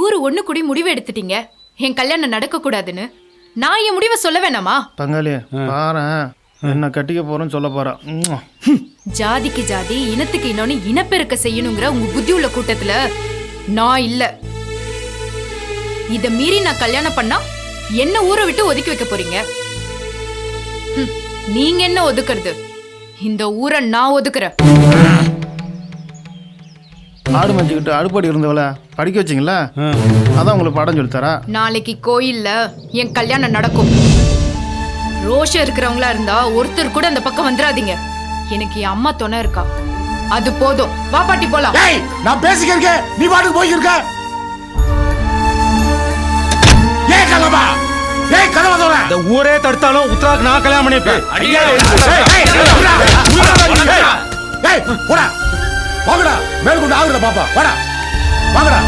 ஊரு ஒண்ணு கூடி முடிவு எடுத்துட்டீங்க என் கல்யாணம் நடக்க கூடாதுன்னு. நான் என் முடிவை சொல்ல வேணாமா? பங்காளி பாரு, என்ன கட்டிக்க போறேன்னு சொல்ல போறா. ஜாதிக்கு ஜாதி, இனத்துக்கு இன்னொன்னு இனப்பெருக்க செய்யணுங்கிற உங்க புத்தி உள்ள கூட்டத்துல நான் இல்ல. இத மீறி நான் கல்யாணம் பண்ணா என்ன ஊரை விட்டு ஒதுக்கி வைக்க போறீங்க? நீங்க என்ன ஒதுக்குறது? இந்த ஊரை நான் ஒதுக்குறேன். ஆடு மஞ்சுக்கிட்டு அடுப்பாடி இருந்தவள படிக்க வச்சிங்களா? அதான் உங்களுக்கு பாடம் சொல்லி தரா. நாளைக்கு கோயில்ல என் கல்யாணம் நடக்கும். ரோஷம் இருக்கிறவங்களா இருந்தா ஒருத்தர் கூட அந்த பக்கம் வந்துடாதீங்க. எனக்கு என் அம்மா துணை இருக்கா, அது போதும். வா பாட்டி போலாம். நான் பேசிக்கிறேன், நீ பாட்டுக்கு போய்க்கிருக்க. ஏய் கலவா, ஏய் கலவா தோற. இந்த ஊரே தடுத்தாலும் உத்தராக்கு நான் கல்யாணம் பண்ணிப்பேன். ஏய் போடா, வாங்கடா, மேல கொண்டு ஆகுறத பாப்பா. வாடா, வாங்கடா.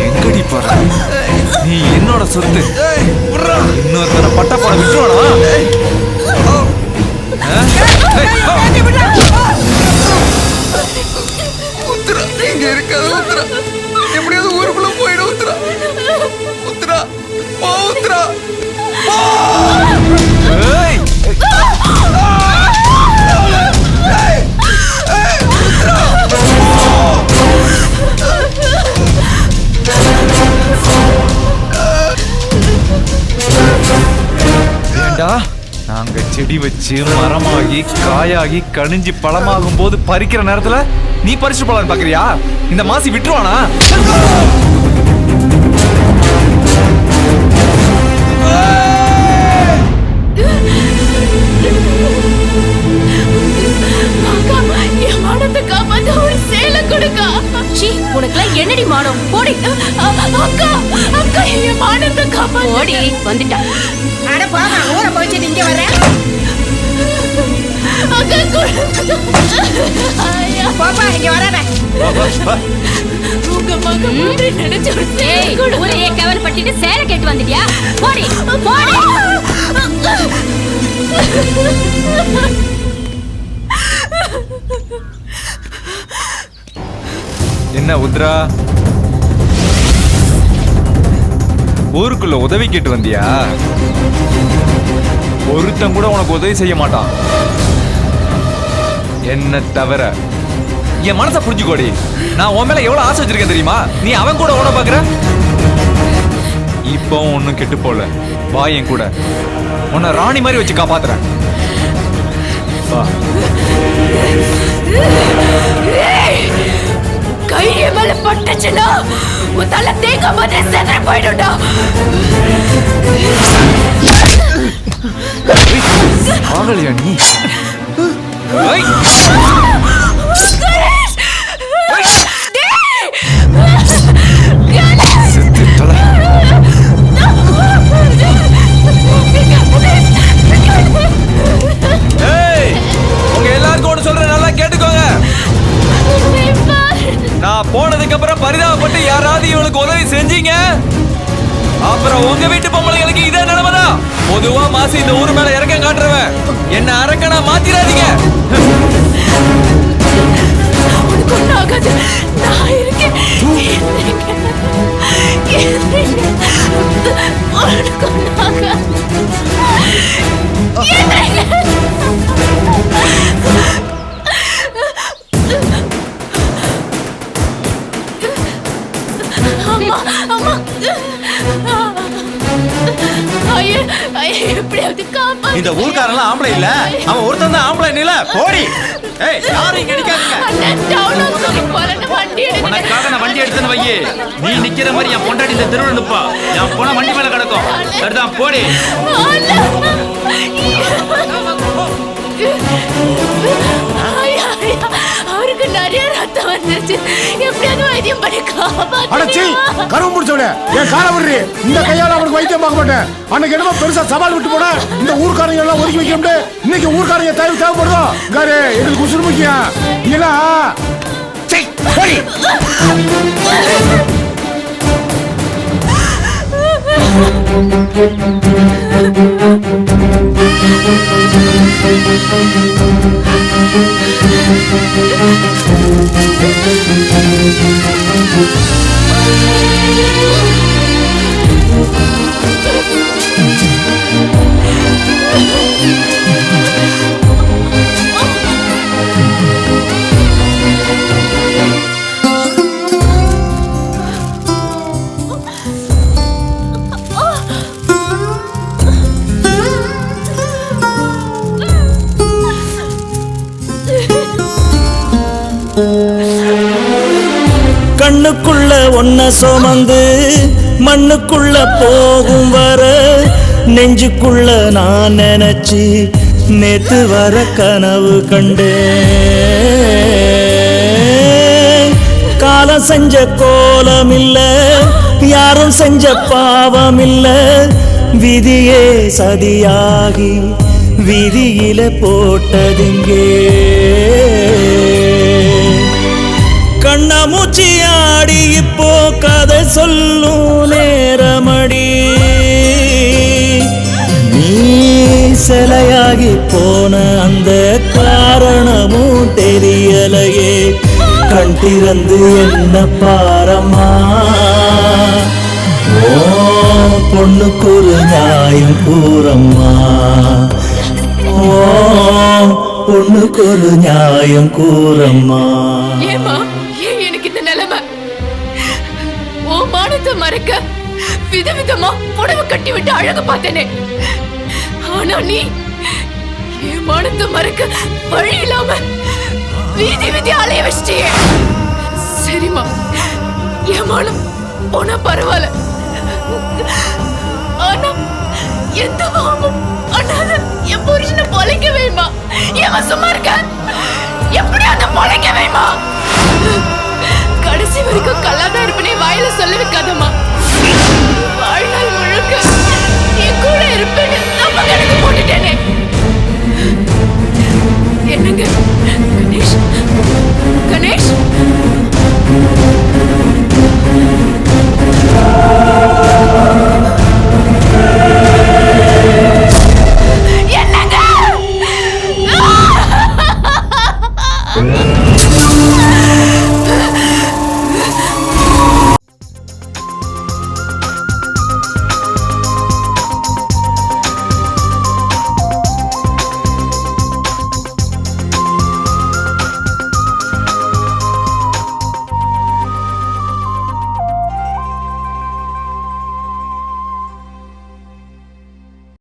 எங்கடி போற? நீ என்னோட சொத்து. இன்னொருத்தர பட்ட போட விட்டுவானா? உத்தரா இங்க இருக்காது. உத்தரா எப்படியாவது ஊருக்குள்ள போயிடு. உத்தரா உத்தரா போ. உத்தரா நாங்க செடி வச்சு மரமாகி காயாகி கனிஞ்சு பழமாகும் போது பறிக்கிற நேரத்துல நீ பறிச்சு போலான்னு பாக்குறியா? இந்த மாசி விட்டுருவானா? என்னடி மானம்? போடி அக்கா, அக்கா என் மானத்தை காப்பா. ஓடி வந்துட்டா. அட போங்க, ஊரை போயிட்டு இங்க வரேன். அக்கா பாப்பா இங்க வரவே. உங்க மகன் மூடி நினைச்சு ஊரையே கவல் பட்டிட்டு சேர கேட்டு வந்துட்டியா? போடி போடி. என்ன உத்ரா, ஊருக்குள்ள உதவி கேட்டு வந்தியா? ஒருத்தன் கூட உனக்கு உதவி செய்ய மாட்டான் என்ன தவிர. என் மனசை புரிஞ்சுக்கோடி. நான் உன் மேல எவ்வளவு ஆசை வச்சிருக்கேன் தெரியுமா? நீ அவன் கூட ஓட பாக்குற. இப்போ ஒன்னும் கெட்டு போல. வா என் கூட, உன்னை ராணி மாதிரி வச்சு காப்பாத்துறேன். வா. கைய மேல பட்டுச்சுன்னா உன் தலை தேங்க மாதிரி செதற போயிடும்டா. ஆகலையா நீ? உங்க எல்லாருக்கும் ஒண்ணு சொல்றேன், நல்லா கேட்டுக்கோங்க. நான் போனதுக்கு அப்புறம் பரிதாபப்பட்டு யாராவது இவனுக்கு உதவி செஞ்சீங்க, அப்புறம் உங்க வீட்டு பொம்பளைங்களுக்கு இதே நிலைமைதான். பொதுவா மாசி இந்த ஊர் மேல இறக்கம் காட்டுறவன். என்ன அரக்கனா மாத்திராதீங்க. நான் இருக்கேன். உனக்கு எப்படியாவது காப்பாத்து. இந்த ஊர்க்காரெல்லாம் ஆம்பளை இல்ல, அவன் ஒருத்தன் தான் ஆம்பளை நீல. போடி. ஏய், யாரும் இங்க நிக்காதீங்க. அண்ணன் டவுன் ஹவுஸ்க்கு போறேன்னு வண்டி எடுக்க. உனக்காக நான் வண்டி எடுத்துன்னு வையே. நீ நிக்கிற மாதிரி என் பொண்டாட்டி இந்த தெருவுல நிப்பா. என் போன வண்டி மேல கிடக்கும். சரிதான், போடி. அவருக்கு நிறைய ரத்தம் வந்துருச்சு. எப்படியாவது வைத்தியம் பண்ணி அடச்சி காப்பாத்து. கரும்பு முடிச்சவனே என் காலை விடுறி. இந்த கையால அவனுக்கு வைத்தியம் பார்க்க மாட்டேன். அன்னைக்கு என்னமோ பெருசா சவால் விட்டு போன இந்த ஊர்க்காரங்க எல்லாம் ஒதுக்கி வைக்க முடியும். இன்னைக்கு ஊர்க்காரங்க தேவைப்படுதோ காரு எங்களுக்கு உசுறு முக்கியம். இல்ல கண்ணுக்குள்ள ஒன்ன சுமந்து மண்ணுக்குள்ள போகும் வர நெஞ்சுக்குள்ள நான் நினைச்சு நேத்து வர கனவு கண்டேன். காலம் செஞ்ச கோலம் இல்ல, யாரும் செஞ்ச பாவம் இல்ல, விதியே சதியாகி விதியில போட்டதிங்கே. கண்ணாமூச்சி ஆடி இப்போ கதை சொல்லும் நேரமடி. நீ சிலையாகி போன அந்த காரணமும் தெரியலையே. கண் திறந்து என்ன பாரம்மா, ஓ பொண்ணுக்கு ஒரு நியாயம் கூறம்மா, ஓ பொண்ணுக்கு ஒரு நியாயம் கூறம்மா. ஏமா ஏன் எனக்கு இந்த நிலைமை? ஓ மானத்தை மறைக்க விதவிதமா புடவை கட்டி விட்டு அழகு பார்த்தேனே. ஆனா நீ என் மானத்தை மறைக்க வழி இல்லாம வீதி வீதி அலைய வச்சிட்டியே. சரிம்மா, என் மானம் போனா பரவாயில்ல. ஆனா எந்த மாமும் அண்ணாத என் புருஷனை பொழைக்க வேமா. ஏமா சும்மா இருக்க? எப்படி அந்த பொழைக்க வேமா? கடைசி வரைக்கும் கல்லாதான் இருப்பனே வாயில சொல்ல வைக்காதம்மா. வாழ்நாள் முழுக்க